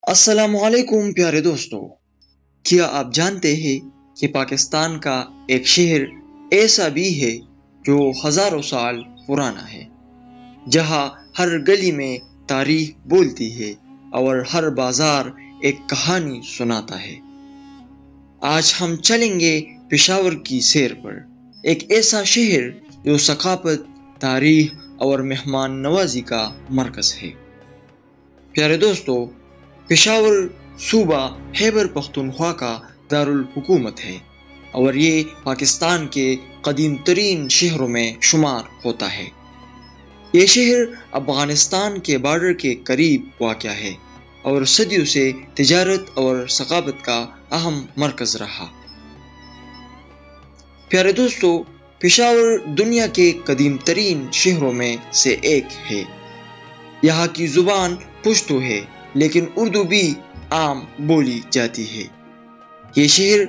السلام علیکم پیارے دوستو، کیا آپ جانتے ہیں کہ پاکستان کا ایک شہر ایسا بھی ہے جو ہزاروں سال پرانا ہے، جہاں ہر گلی میں تاریخ بولتی ہے اور ہر بازار ایک کہانی سناتا ہے۔ آج ہم چلیں گے پشاور کی سیر پر، ایک ایسا شہر جو ثقافت، تاریخ اور مہمان نوازی کا مرکز ہے۔ پیارے دوستو، پشاور صوبہ خیبر پختونخوا کا دارالحکومت ہے اور یہ پاکستان کے قدیم ترین شہروں میں شمار ہوتا ہے۔ یہ شہر افغانستان کے بارڈر کے قریب واقع ہے اور صدیوں سے تجارت اور ثقافت کا اہم مرکز رہا۔ پیارے دوستو، پشاور دنیا کے قدیم ترین شہروں میں سے ایک ہے۔ یہاں کی زبان پشتو ہے، لیکن اردو بھی عام بولی جاتی ہے۔ یہ شہر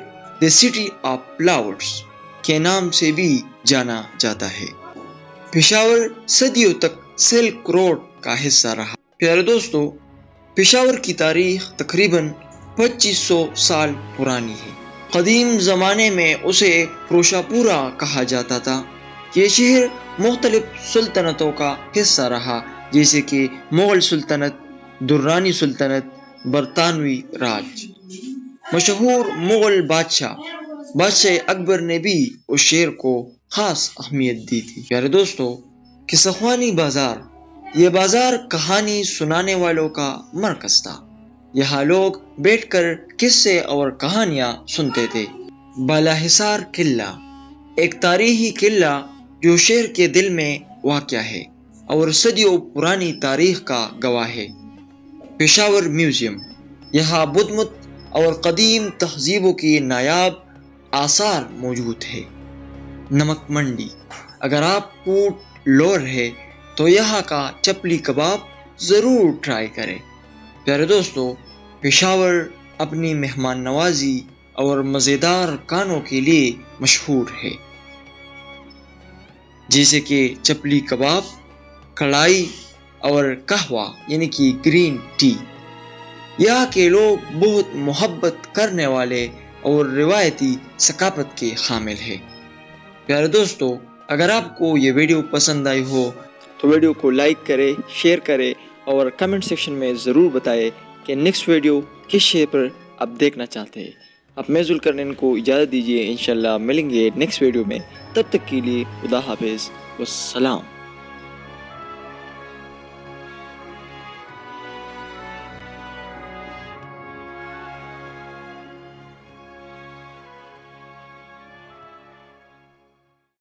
دی سٹی آف فلاورز کے نام سے بھی جانا جاتا ہے۔ پشاور صدیوں تک سلک روڈ کا حصہ رہا۔ پیارے دوستو، پشاور کی تاریخ تقریباً 2500 سال پرانی ہے۔ قدیم زمانے میں اسے فروشاپورہ کہا جاتا تھا۔ یہ شہر مختلف سلطنتوں کا حصہ رہا، جیسے کہ مغل سلطنت، درانی سلطنت، برطانوی راج۔ مشہور مغل بادشاہ اکبر نے بھی اس شہر کو خاص اہمیت دی تھی۔ پیارے دوستو، قصہ خوانی بازار، یہ بازار کہانی سنانے والوں کا مرکز تھا۔ یہاں لوگ بیٹھ کر قصے اور کہانیاں سنتے تھے۔ بالا حصار قلعہ، ایک تاریخی قلعہ جو شہر کے دل میں واقع ہے اور صدیوں پرانی تاریخ کا گواہ ہے۔ پشاور میوزیم، یہاں بدھ مت اور قدیم تہذیبوں کی نایاب آثار موجود ہے۔ نمک منڈی، اگر آپ پورٹ لور ہے تو یہاں کا چپلی کباب ضرور ٹرائی کریں۔ پیارے دوستو، پشاور اپنی مہمان نوازی اور مزیدار کھانوں کے لیے مشہور ہے، جیسے کہ چپلی کباب، کڑھائی اور قہوہ یعنی کہ گرین ٹی۔ یہاں کے لوگ بہت محبت کرنے والے اور روایتی ثقافت کے حامل ہیں۔ پیارے دوستو، اگر آپ کو یہ ویڈیو پسند آئی ہو تو ویڈیو کو لائک کریں، شیئر کریں اور کمنٹ سیکشن میں ضرور بتائیں کہ نیکسٹ ویڈیو کس شے پر آپ دیکھنا چاہتے ہیں۔ اب میں ذوالقرنین کو اجازت دیجیے، انشاءاللہ ملیں گے نیکسٹ ویڈیو میں۔ تب تک کے لیے خدا حافظ، والسلام۔